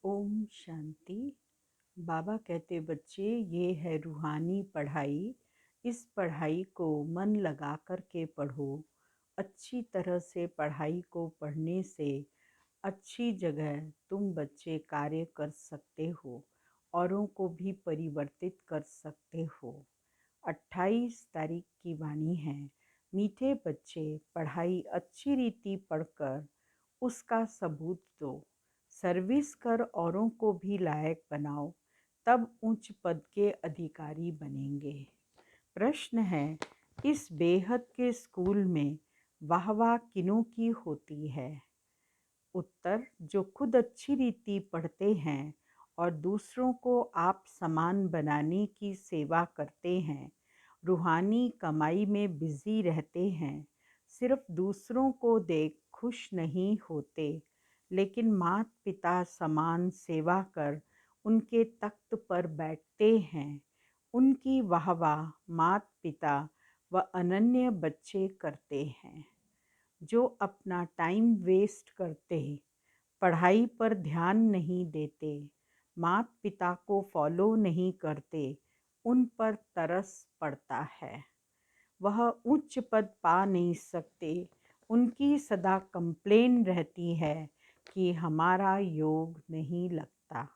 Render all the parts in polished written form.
ओम शांति। बाबा कहते बच्चे, ये है रूहानी पढ़ाई। इस पढ़ाई को मन लगा कर के पढ़ो। अच्छी तरह से पढ़ाई को पढ़ने से अच्छी जगह तुम बच्चे कार्य कर सकते हो, औरों को भी परिवर्तित कर सकते हो। 28 तारीख की वाणी है। मीठे बच्चे, पढ़ाई अच्छी रीति पढ़कर उसका सबूत दो। सर्विस कर औरों को भी लायक बनाओ, तब उच्च पद के अधिकारी बनेंगे। प्रश्न है, इस बेहद के स्कूल में वाहवाह किनों की होती है? उत्तर, जो खुद अच्छी रीति पढ़ते हैं और दूसरों को आप समान बनाने की सेवा करते हैं, रूहानी कमाई में बिजी रहते हैं, सिर्फ दूसरों को देख खुश नहीं होते, लेकिन माता पिता समान सेवा कर उनके तख्त पर बैठते हैं, उनकी वाहवाह माता पिता व अनन्य बच्चे करते हैं। जो अपना टाइम वेस्ट करते, पढ़ाई पर ध्यान नहीं देते, माता पिता को फॉलो नहीं करते, उन पर तरस पड़ता है। वह उच्च पद पा नहीं सकते। उनकी सदा कंप्लेन रहती है कि हमारा योग नहीं लगता।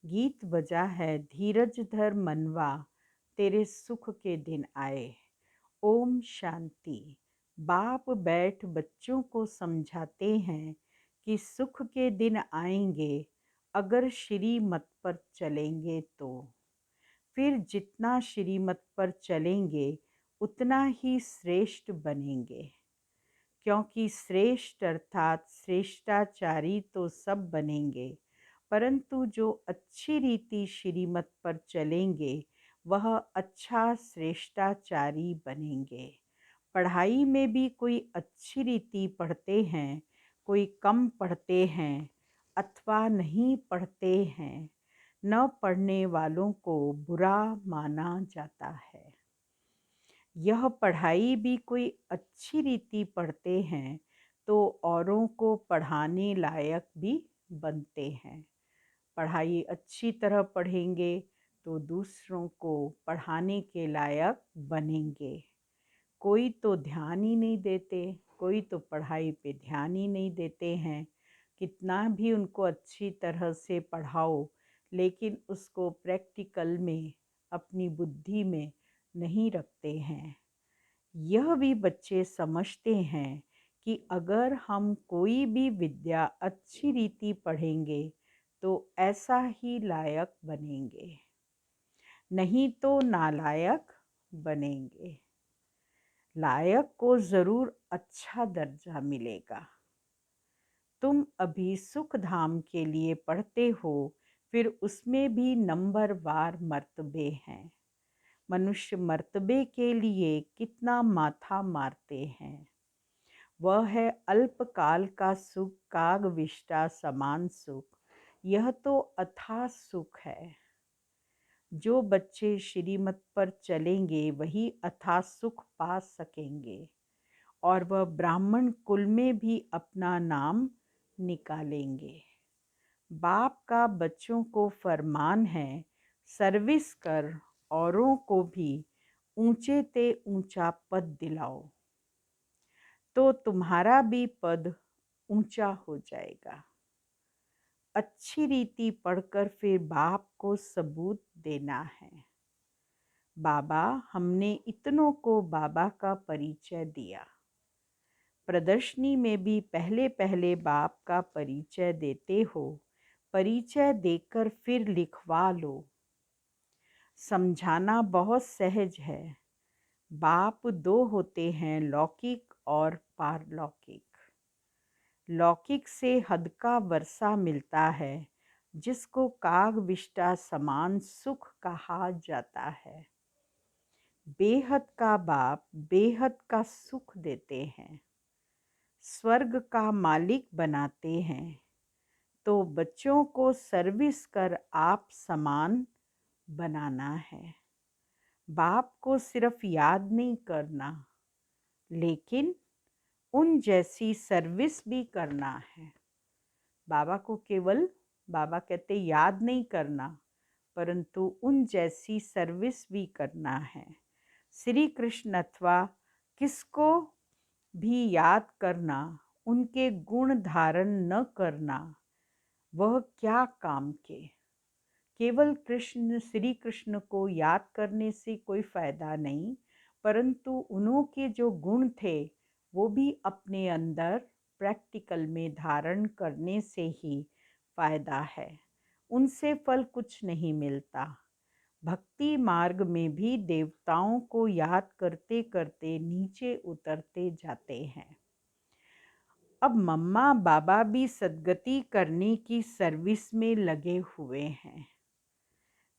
गीत बजा है, धीरज धर मनवा, तेरे सुख के दिन आए। ओम शांति। बाप बैठ बच्चों को समझाते हैं कि सुख के दिन आएंगे अगर श्रीमत पर चलेंगे तो। फिर जितना श्रीमत पर चलेंगे उतना ही श्रेष्ठ बनेंगे, क्योंकि श्रेष्ठ अर्थात श्रेष्ठाचारी तो सब बनेंगे, परंतु जो अच्छी रीति श्रीमत पर चलेंगे वह अच्छा श्रेष्ठाचारी बनेंगे। पढ़ाई में भी कोई अच्छी रीति पढ़ते हैं, कोई कम पढ़ते हैं अथवा नहीं पढ़ते हैं। न पढ़ने वालों को बुरा माना जाता है। यह पढ़ाई भी कोई अच्छी रीति पढ़ते हैं तो औरों को पढ़ाने लायक भी बनते हैं। पढ़ाई अच्छी तरह पढ़ेंगे तो दूसरों को पढ़ाने के लायक बनेंगे। कोई तो ध्यान ही नहीं देते, कोई तो पढ़ाई पे ध्यान ही नहीं देते हैं। कितना भी उनको अच्छी तरह से पढ़ाओ, लेकिन उसको प्रैक्टिकल में अपनी बुद्धि में नहीं रखते हैं। यह भी बच्चे समझते हैं कि अगर हम कोई भी विद्या अच्छी रीति पढ़ेंगे तो ऐसा ही लायक बनेंगे, नहीं तो नालायक बनेंगे। लायक को ज़रूर अच्छा दर्जा मिलेगा। तुम अभी सुख धाम के लिए पढ़ते हो, फिर उसमें भी नंबरवार मर्तबे हैं। मनुष्य मर्तबे के लिए कितना माथा मारते हैं। वह है अल्पकाल का सुख, काग विष्टा समान सुख। यह तो अथाह सुख है। जो बच्चे श्रीमत पर चलेंगे वही अथाह सुख पा सकेंगे, और वह ब्राह्मण कुल में भी अपना नाम निकालेंगे। बाप का बच्चों को फरमान है, सर्विस कर औरों को भी ऊंचे ते ऊंचा पद दिलाओ, तो तुम्हारा भी पद ऊंचा हो जाएगा। अच्छी रीति पढ़कर फिर बाप को सबूत देना है। बाबा, हमने इतनों को बाबा का परिचय दिया। प्रदर्शनी में भी पहले पहले बाप का परिचय देते हो। परिचय देकर फिर लिखवा लो। समझाना बहुत सहज है। बाप दो होते हैं, लौकिक और पारलौकिक। लौकिक से हद का वर्षा मिलता है, जिसको काग विष्टा समान सुख कहा जाता है। बेहद का बाप बेहद का सुख देते हैं, स्वर्ग का मालिक बनाते हैं। तो बच्चों को सर्विस कर आप समान बनाना है। बाप को सिर्फ याद नहीं करना, लेकिन उन जैसी सर्विस भी करना है। बाबा को केवल बाबा कहते याद नहीं करना, परंतु उन जैसी सर्विस भी करना है। श्री कृष्ण अथवा किसको भी याद करना, उनके गुण धारण न करना, वह क्या काम के। केवल कृष्ण श्री कृष्ण को याद करने से कोई फायदा नहीं, परंतु उनके जो गुण थे वो भी अपने अंदर प्रैक्टिकल में धारण करने से ही फायदा है। उनसे फल कुछ नहीं मिलता। भक्ति मार्ग में भी देवताओं को याद करते करते नीचे उतरते जाते हैं। अब मम्मा बाबा भी सद्गति करने की सर्विस में लगे हुए हैं।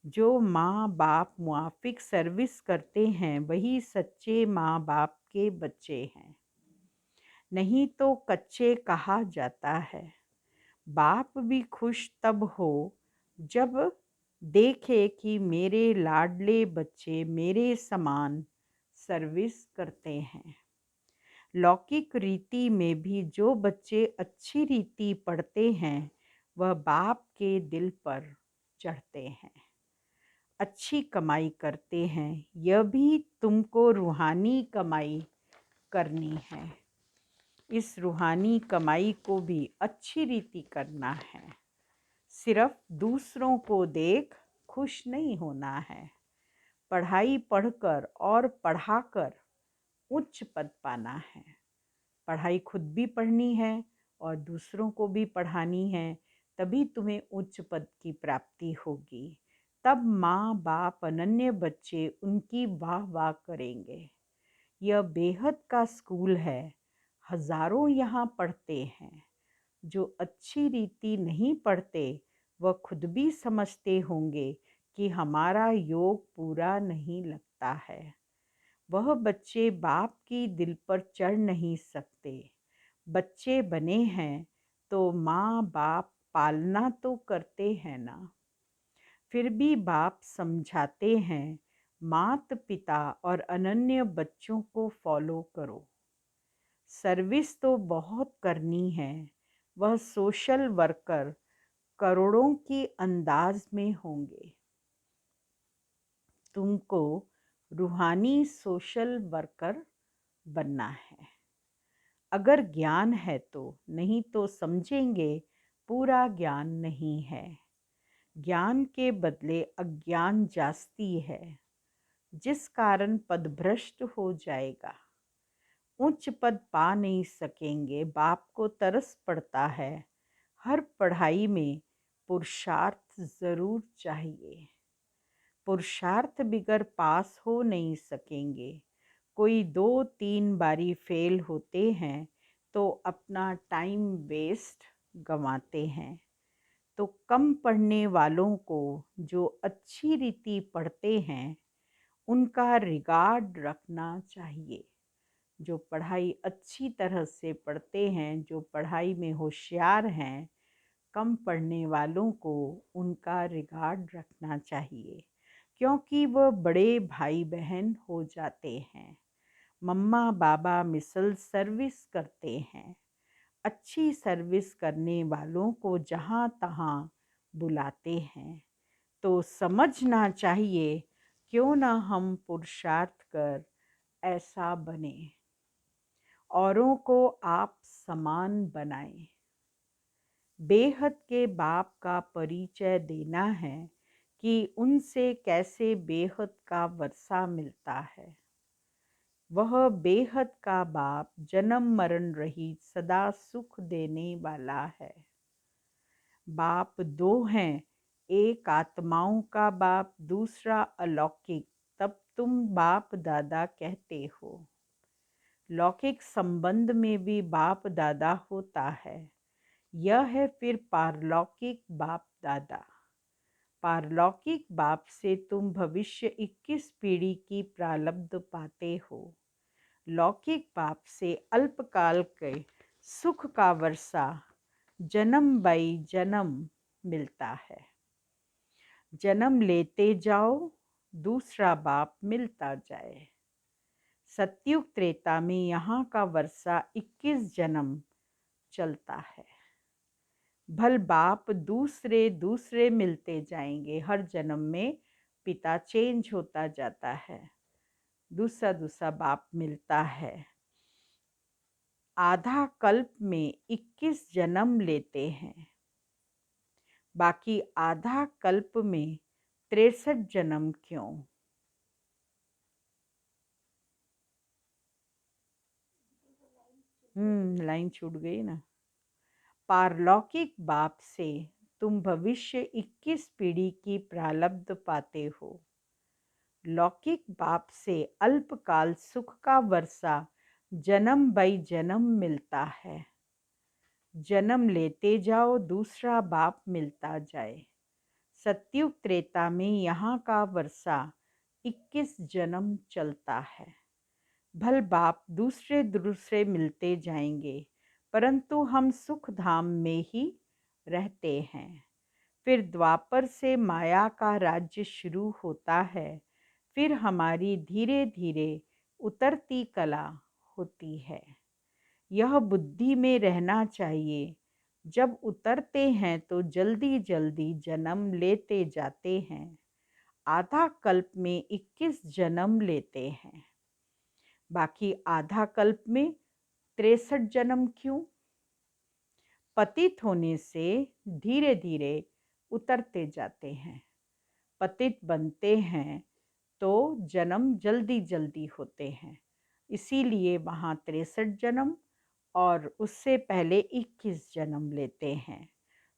जो माँ बाप मुआफिक सर्विस करते हैं वही सच्चे माँ बाप के बच्चे हैं, नहीं तो कच्चे कहा जाता है। बाप भी खुश तब हो जब देखे कि मेरे लाडले बच्चे मेरे समान सर्विस करते हैं। लौकिक रीति में भी जो बच्चे अच्छी रीति पढ़ते हैं वह बाप के दिल पर चढ़ते हैं, अच्छी कमाई करते हैं। यह भी तुमको रूहानी कमाई करनी है। इस रूहानी कमाई को भी अच्छी रीति करना है। सिर्फ दूसरों को देख खुश नहीं होना है। पढ़ाई पढ़कर और पढ़ाकर उच्च पद पाना है। पढ़ाई खुद भी पढ़नी है और दूसरों को भी पढ़ानी है, तभी तुम्हें उच्च पद की प्राप्ति होगी। तब माँ बाप अनन्य बच्चे उनकी वाह वाह करेंगे। यह बेहद का स्कूल है, हजारों यहाँ पढ़ते हैं। जो अच्छी रीति नहीं पढ़ते वह खुद भी समझते होंगे कि हमारा योग पूरा नहीं लगता है। वह बच्चे बाप की दिल पर चढ़ नहीं सकते। बच्चे बने हैं तो माँ बाप पालना तो करते हैं ना। फिर भी बाप समझाते हैं, मात पिता और अनन्य बच्चों को फॉलो करो। सर्विस तो बहुत करनी है। वह सोशल वर्कर करोड़ों की अंदाज में होंगे। तुमको रूहानी सोशल वर्कर बनना है। अगर ज्ञान है तो, नहीं तो समझेंगे पूरा ज्ञान नहीं है। ज्ञान के बदले अज्ञान जास्ती है, जिस कारण पदभ्रष्ट हो जाएगा। उच्च पद पा नहीं सकेंगे। बाप को तरस पड़ता है। हर पढ़ाई में पुरुषार्थ जरूर चाहिए। पुरुषार्थ बिगर पास हो नहीं सकेंगे। कोई 2-3 बारी फेल होते हैं तो अपना टाइम वेस्ट गंवाते हैं। तो कम पढ़ने वालों को जो अच्छी रीति पढ़ते हैं उनका रिगार्ड रखना चाहिए। जो पढ़ाई अच्छी तरह से पढ़ते हैं, जो पढ़ाई में होशियार हैं, कम पढ़ने वालों को उनका रिगार्ड रखना चाहिए, क्योंकि वह बड़े भाई बहन हो जाते हैं। मम्मा बाबा मिसल सर्विस करते हैं। अच्छी सर्विस करने वालों को जहाँ तहाँ बुलाते हैं। तो समझना चाहिए, क्यों ना हम पुरुषार्थ कर ऐसा बने, औरों को आप समान बनाएं। बेहद के बाप का परिचय देना है कि उनसे कैसे बेहद का वर्षा मिलता है। वह बेहद का बाप जन्म मरण रहित सदा सुख देने वाला है। बाप दो हैं, एक आत्माओं का बाप, दूसरा अलौकिक। तब तुम बाप दादा कहते हो। लौकिक संबंध में भी बाप दादा होता है। यह है फिर पारलौकिक बाप दादा। पारलौकिक बाप से तुम भविष्य 21 पीढ़ी की प्रारब्ध पाते हो। लौकिक बाप से अल्पकाल के सुख का वर्षा जन्म बाई जन्म मिलता है। जन्म लेते जाओ, दूसरा बाप मिलता जाए। सतयुग त्रेता में यहाँ का वर्षा 21 जन्म चलता है। भल बाप दूसरे दूसरे मिलते जाएंगे। हर जन्म में पिता चेंज होता जाता है, दूसरा दूसरा बाप मिलता है। आधा कल्प में 21 जन्म लेते हैं, बाकी आधा कल्प में 63 जन्म क्यों? लाइन छूट गई ना। पारलौकिक बाप से तुम भविष्य 21 पीढ़ी की प्रारब्ध पाते हो। लौकिक बाप से अल्पकाल सुख का वर्षा जन्म बाई जन्म मिलता है। जन्म लेते जाओ, दूसरा बाप मिलता जाए। सतयुग त्रेता में यहाँ का वर्षा 21 जन्म चलता है। भल बाप दूसरे दूसरे मिलते जाएंगे, परंतु हम सुख धाम में ही रहते हैं। फिर द्वापर से माया का राज्य शुरू होता है। फिर हमारी धीरे धीरे उतरती कला होती है। यह बुद्धि में रहना चाहिए। जब उतरते हैं तो जल्दी जल्दी जन्म लेते जाते हैं। आधा कल्प में 21 जन्म लेते हैं, बाकी आधा कल्प में 63 जन्म क्यों? पतित होने से धीरे धीरे उतरते जाते हैं। पतित बनते हैं तो जन्म जल्दी जल्दी होते हैं, इसीलिए वहाँ 63 जन्म और उससे पहले 21 जन्म लेते हैं।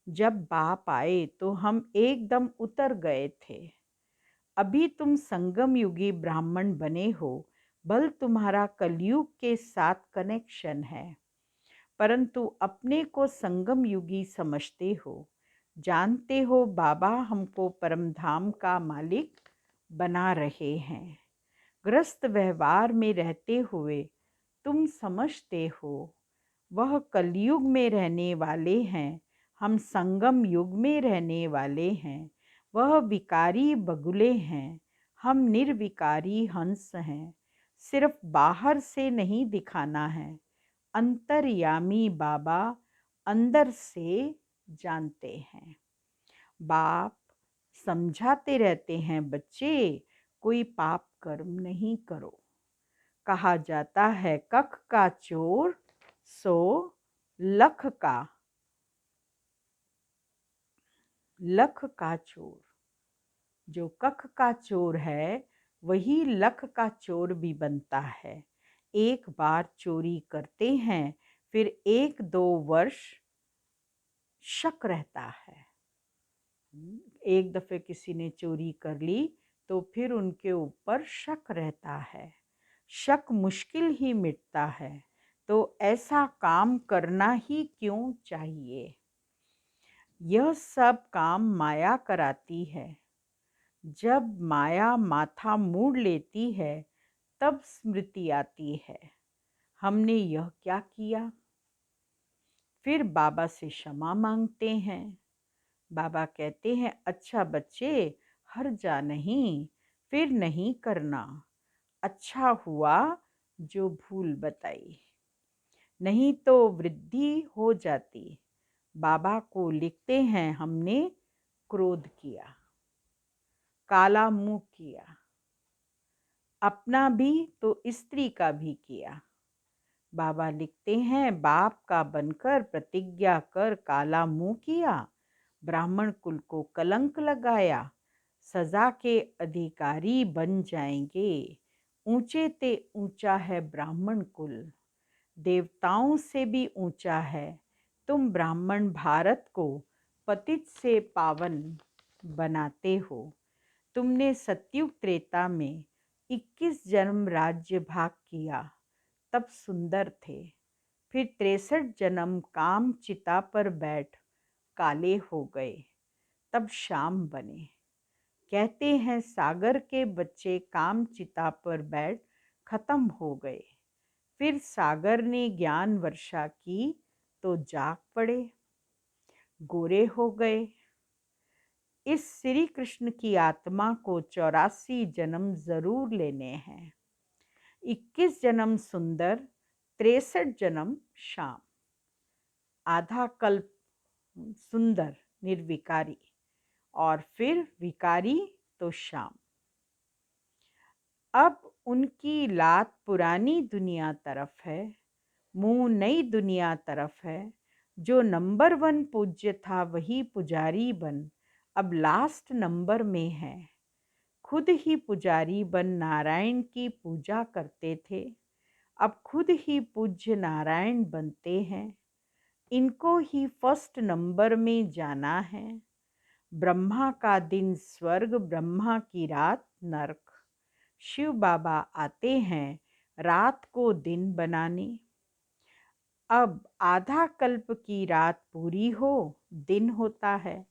जब बाप आए तो हम एकदम उतर गए थे। अभी तुम संगम युगी ब्राह्मण बने हो, भल तुम्हारा कलयुग के साथ कनेक्शन है, परंतु अपने को संगम युगी समझते हो। जानते हो बाबा हमको परमधाम का मालिक बना रहे हैं। ग्रस्त व्यवहार में रहते हुए तुम समझते हो वह कलयुग में रहने वाले हैं, हम संगम युग में रहने वाले हैं। वह विकारी बगुले हैं, हम निर्विकारी हंस हैं। सिर्फ बाहर से नहीं दिखाना है, अंतर्यामी बाबा अंदर से जानते हैं। बाप समझाते रहते हैं, बच्चे कोई पाप कर्म नहीं करो। कहा जाता है कख का चोर सो लख का चोर। जो कख का चोर है वही लख का चोर भी बनता है। एक बार चोरी करते हैं, फिर 1-2 वर्ष शक रहता है। एक दफे किसी ने चोरी कर ली तो फिर उनके ऊपर शक रहता है। शक मुश्किल ही मिटता है, तो ऐसा काम करना ही क्यों चाहिए? यह सब काम माया कराती है। जब माया माथा मोड़ लेती है तब स्मृति आती है, हमने यह क्या किया। फिर बाबा से क्षमा मांगते हैं। बाबा कहते हैं अच्छा बच्चे, हर्जा नहीं, फिर नहीं करना। अच्छा हुआ जो भूल बताई, नहीं तो वृद्धि हो जाती। बाबा को लिखते हैं हमने क्रोध किया, काला मुंह किया, अपना भी तो स्त्री का भी किया। बाबा लिखते हैं बाप का बनकर प्रतिज्ञा कर काला मुंह किया, ब्राह्मण कुल को कलंक लगाया, सजा के अधिकारी बन जाएंगे। ऊंचे ते ऊंचा है ब्राह्मण कुल, देवताओं से भी ऊंचा है। तुम ब्राह्मण भारत को पतित से पावन बनाते हो। तुमने सतयुग त्रेता में 21 जन्म राज्य भाग किया, तब सुंदर थे। फिर 63 जन्म काम चिता पर बैठ काले हो गए, तब शाम बने। कहते हैं सागर के बच्चे काम चिता पर बैठ खत्म हो गए। फिर सागर ने ज्ञान वर्षा की तो जाग पड़े, गोरे हो गए। इस श्री कृष्ण की आत्मा को 84 जन्म जरूर लेने हैं। 21 जन्म सुंदर, 63 जन्म शाम। आधा कल्प सुंदर निर्विकारी, और फिर विकारी तो श्याम। अब उनकी लात पुरानी दुनिया तरफ है, मुंह नई दुनिया तरफ है। जो नंबर 1 पूज्य था वही पुजारी बन अब लास्ट नंबर में है। खुद ही पुजारी बन नारायण की पूजा करते थे, अब खुद ही पूज्य नारायण बनते हैं। इनको ही फर्स्ट नंबर में जाना है। ब्रह्मा का दिन स्वर्ग, ब्रह्मा की रात नरक। शिव बाबा आते हैं रात को दिन बनाने। अब आधा कल्प की रात पूरी हो, दिन होता है,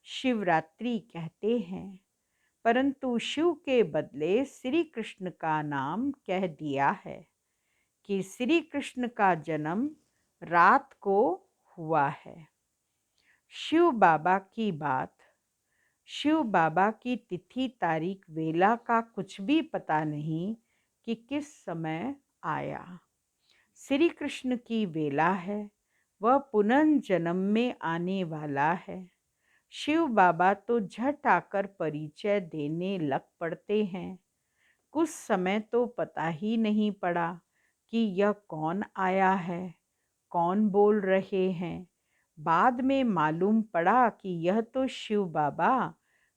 शिवरात्रि कहते हैं। परंतु शिव के बदले श्री कृष्ण का नाम कह दिया है कि श्री कृष्ण का जन्म रात को हुआ है। शिव बाबा की बात, शिव बाबा की तिथि तारीख वेला का कुछ भी पता नहीं कि किस समय आया। श्री कृष्ण की वेला है, वह पुनर्जन्म में आने वाला है। शिव बाबा तो झट आकर परिचय देने लग पड़ते हैं। कुछ समय तो पता ही नहीं पड़ा कि यह कौन आया है, कौन बोल रहे हैं। बाद में मालूम पड़ा कि यह तो शिव बाबा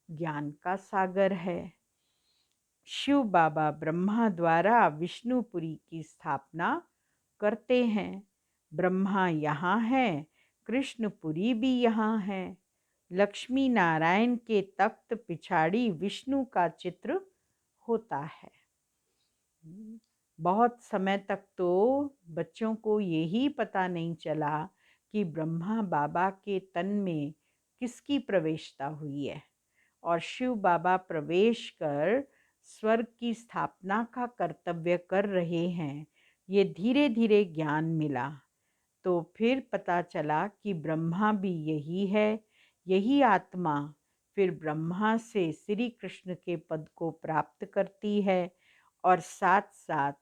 ज्ञान का सागर है। शिव बाबा ब्रह्मा द्वारा विष्णुपुरी की स्थापना करते हैं। ब्रह्मा यहाँ है, कृष्णपुरी भी यहाँ है। लक्ष्मी नारायण के तख्त पिछाड़ी विष्णु का चित्र होता है। बहुत समय तक तो बच्चों को यही पता नहीं चला कि ब्रह्मा बाबा के तन में किसकी प्रवेशता हुई है, और शिव बाबा प्रवेश कर स्वर्ग की स्थापना का कर्तव्य कर रहे हैं। ये धीरे धीरे ज्ञान मिला तो फिर पता चला कि ब्रह्मा भी यही है, यही आत्मा फिर ब्रह्मा से श्री कृष्ण के पद को प्राप्त करती है और साथ साथ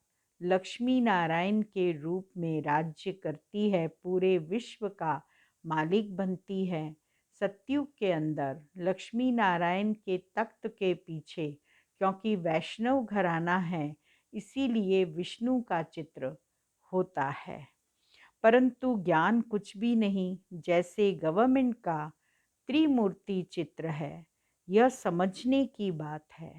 लक्ष्मी नारायण के रूप में राज्य करती है, पूरे विश्व का मालिक बनती है। सतयुग के अंदर लक्ष्मी नारायण के तख्त के पीछे, क्योंकि वैष्णव घराना है, इसीलिए विष्णु का चित्र होता है। परंतु ज्ञान कुछ भी नहीं, जैसे गवर्नमेंट का त्रिमूर्ति चित्र है। यह समझने की बात है।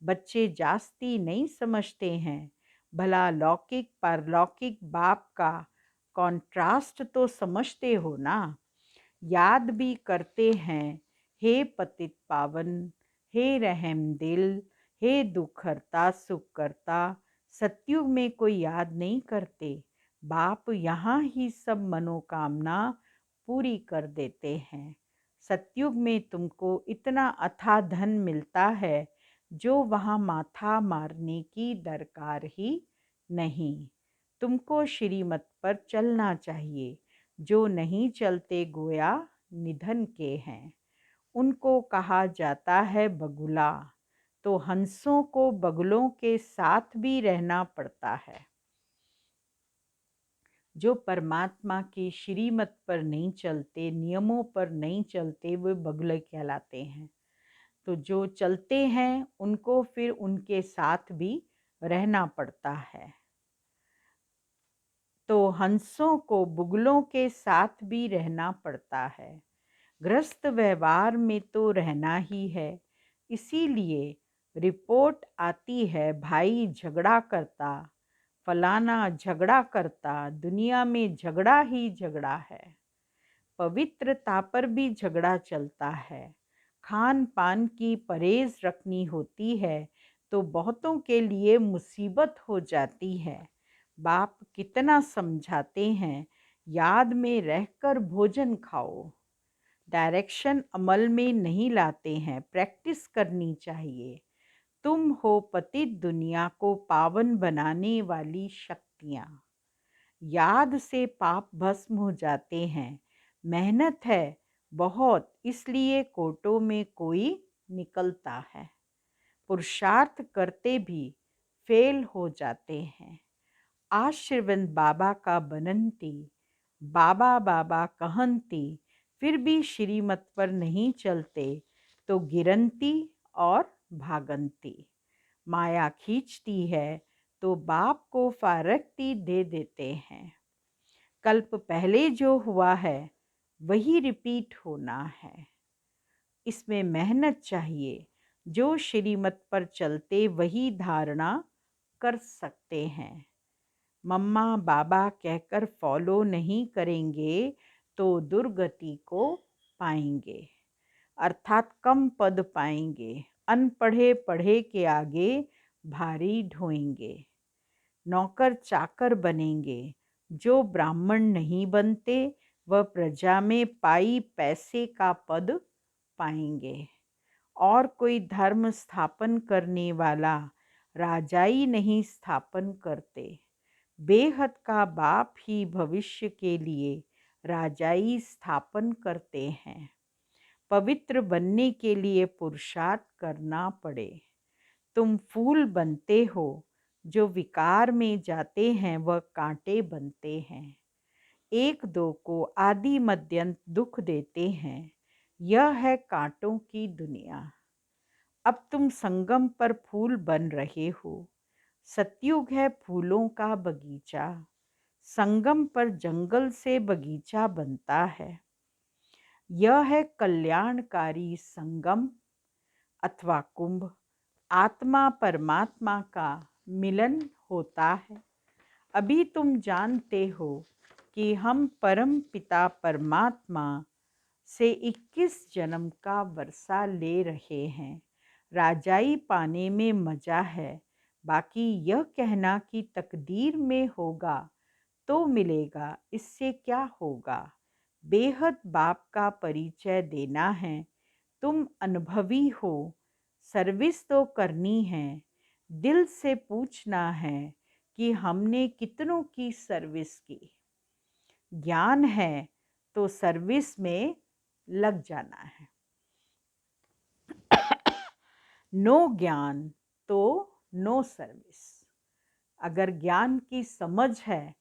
बच्चे जास्ती नहीं समझते हैं। भला लौकिक परलौकिक बाप का कॉन्ट्रास्ट तो समझते हो ना। याद भी करते हैं, हे पतित पावन, हे रहम दिल, हे दुख हरता सुख करता। सतयुग में कोई याद नहीं करते। बाप यहाँ ही सब मनोकामना पूरी कर देते हैं। सतयुग में तुमको इतना अथाह धन मिलता है जो वहाँ माथा मारने की दरकार ही नहीं। तुमको श्रीमत पर चलना चाहिए। जो नहीं चलते गोया निधन के हैं। उनको कहा जाता है बगुला, तो हंसों को बगुलों के साथ भी रहना पड़ता है। जो परमात्मा की श्रीमत पर नहीं चलते, नियमों पर नहीं चलते, वे बगुले कहलाते हैं। तो जो चलते हैं उनको फिर उनके साथ भी रहना पड़ता है। तो हंसों को बुगलों के साथ भी रहना पड़ता है। गृहस्थ व्यवहार में तो रहना ही है। इसीलिए रिपोर्ट आती है, भाई झगड़ा करता, फलाना झगड़ा करता, दुनिया में झगड़ा ही झगड़ा है। पवित्रता पर भी झगड़ा चलता है। खान पान की परहेज रखनी होती है तो बहुतों के लिए मुसीबत हो जाती है। बाप कितना समझाते हैं, याद में रहकर भोजन खाओ। डायरेक्शन अमल में नहीं लाते हैं, प्रैक्टिस करनी चाहिए। तुम हो पतित दुनिया को पावन बनाने वाली शक्तियाँ। याद से पाप भस्म हो जाते हैं। मेहनत है बहुत, इसलिए कोटों में कोई निकलता है। पुरुषार्थ करते भी फेल हो जाते हैं। आशीर्वाद बाबा का बनंती, बाबा बाबा कहंती, फिर भी श्रीमत पर नहीं चलते तो गिरंती और भागंती। माया खींचती है तो बाप को फारकती दे देते हैं। कल्प पहले जो हुआ है वही रिपीट होना है। इसमें मेहनत चाहिए। जो श्रीमत पर चलते वही धारणा कर सकते हैं। मम्मा बाबा कहकर फॉलो नहीं करेंगे तो दुर्गति को पाएंगे, अर्थात कम पद पाएंगे। अनपढ़े पढ़े के आगे भारी ढोएंगे। नौकर चाकर बनेंगे। जो ब्राह्मण नहीं बनते वह प्रजा में पाई पैसे का पद पाएंगे। और कोई धर्म स्थापन करने वाला राजाई नहीं स्थापन करते। बेहद का बाप ही भविष्य के लिए राजाई स्थापन करते हैं। पवित्र बनने के लिए पुरुषार्थ करना पड़े। तुम फूल बनते हो, जो विकार में जाते हैं वह कांटे बनते हैं। एक दो को आदि मध्यंत दुख देते हैं। यह है कांटों की दुनिया। अब तुम संगम पर फूल बन रहे हो। सतयुग है फूलों का बगीचा। संगम पर जंगल से बगीचा बनता है। यह है कल्याणकारी संगम अथवा कुंभ। आत्मा परमात्मा का मिलन होता है। अभी तुम जानते हो कि हम परम पिता परमात्मा से 21 जन्म का वर्षा ले रहे हैं। राजाई पाने में मजा है। बाकी यह कहना कि तकदीर में होगा तो मिलेगा, इससे क्या होगा। बेहद बाप का परिचय देना है। तुम अनुभवी हो। सर्विस तो करनी है। दिल से पूछना है कि हमने कितनों की सर्विस की। ज्ञान है तो सर्विस में लग जाना है। नो ज्ञान तो नो सर्विस। अगर ज्ञान की समझ है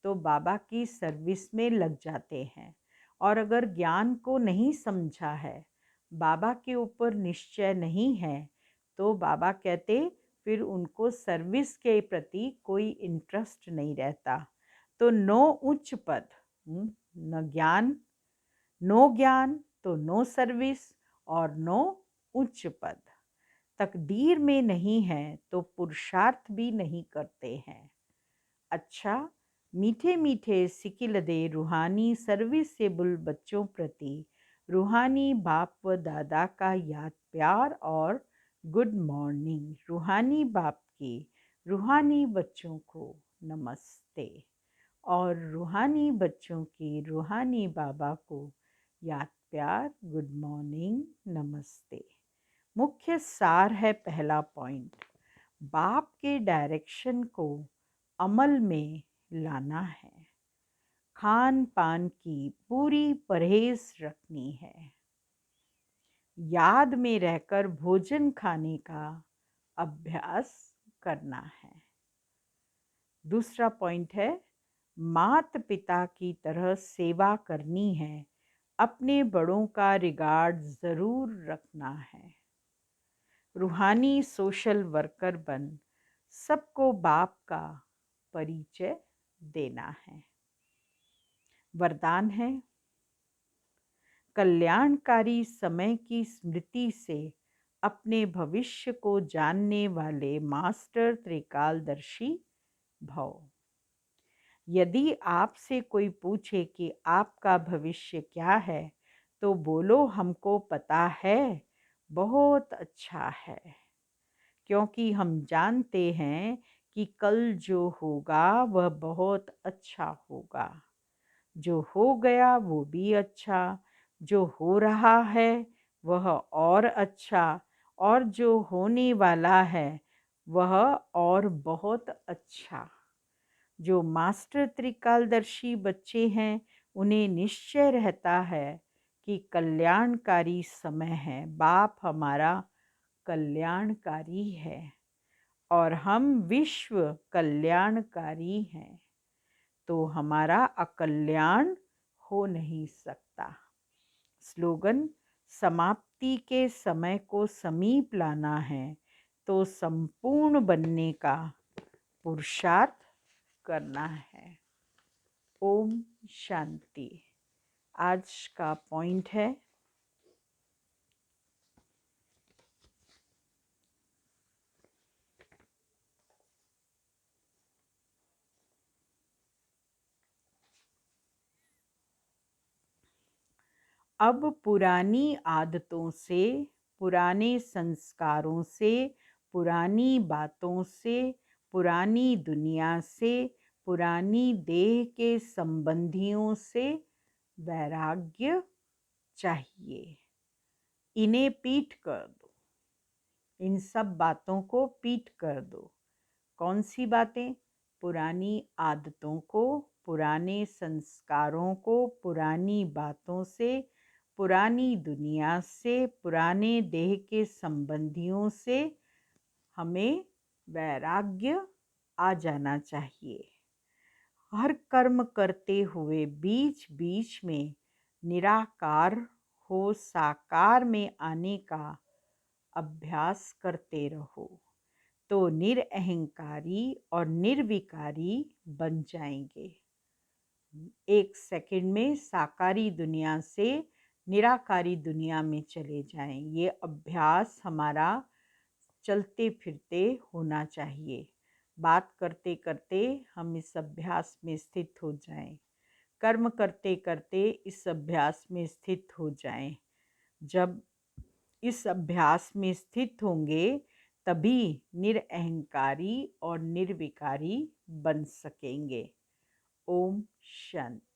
तो बाबा की सर्विस में लग जाते हैं। और अगर ज्ञान को नहीं समझा है, बाबा के ऊपर निश्चय नहीं है, तो बाबा कहते फिर उनको सर्विस के प्रति कोई इंटरेस्ट नहीं रहता। तो नो उच्च पद, न ज्ञान, नो ज्ञान तो नो सर्विस और नो उच्च पद। तकदीर में नहीं है तो पुरुषार्थ भी नहीं करते हैं। अच्छा, मीठे मीठे सिकिलदे रूहानी सर्विसेबल बच्चों प्रति रूहानी बाप व दादा का याद प्यार और गुड मॉर्निंग। रूहानी बाप की रूहानी बच्चों को नमस्ते और रूहानी बच्चों की रूहानी बाबा को याद प्यार गुड मॉर्निंग नमस्ते। मुख्य सार है पहला पॉइंट, बाप के डायरेक्शन को अमल में लाना है। खान पान की पूरी परहेज रखनी है। याद में रहकर भोजन खाने का अभ्यास करना है। दूसरा पॉइंट है, मात पिता की तरह सेवा करनी है। अपने बड़ों का रिगार्ड ज़रूर रखना है। रूहानी सोशल वर्कर बन सबको बाप का परिचय देना है। वरदान है, कल्याणकारी समय की स्मृति से अपने भविष्य को जानने वाले मास्टर त्रिकालदर्शी भव। यदि आपसे कोई पूछे कि आपका भविष्य क्या है तो बोलो हमको पता है, बहुत अच्छा है। क्योंकि हम जानते हैं कि कल जो होगा वह बहुत अच्छा होगा। जो हो गया वो भी अच्छा, जो हो रहा है वह और अच्छा, और जो होने वाला है वह और बहुत अच्छा। जो मास्टर त्रिकालदर्शी बच्चे हैं उन्हें निश्चय रहता है कि कल्याणकारी समय है। बाप हमारा कल्याणकारी है और हम विश्व कल्याणकारी हैं, तो हमारा अकल्याण हो नहीं सकता। स्लोगन: समाप्ति के समय को समीप लाना है तो संपूर्ण बनने का पुरुषार्थ करना है। ओम शांति। आज का पॉइंट है अब पुरानी आदतों से, पुराने संस्कारों से, पुरानी बातों से, पुरानी दुनिया से, पुरानी देह के संबंधियों से वैराग्य चाहिए। इन्हें पीठ कर दो, इन सब बातों को पीठ कर दो। कौन सी बातें? पुरानी आदतों को, पुराने संस्कारों को, पुरानी बातों से, पुरानी दुनिया से, पुराने देह के संबंधियों से हमें वैराग्य आ जाना चाहिए। हर कर्म करते हुए बीच बीच में निराकार हो साकार में आने का अभ्यास करते रहो तो निरअहंकारी और निर्विकारी बन जाएंगे। 1 सेकंड में साकारी दुनिया से निराकारी दुनिया में चले जाएं। ये अभ्यास हमारा चलते फिरते होना चाहिए। बात करते करते हम इस अभ्यास में स्थित हो जाएं। कर्म करते करते इस अभ्यास में स्थित हो जाएं। जब इस अभ्यास में स्थित होंगे तभी निरअहंकारी और निर्विकारी बन सकेंगे। ओम शांति।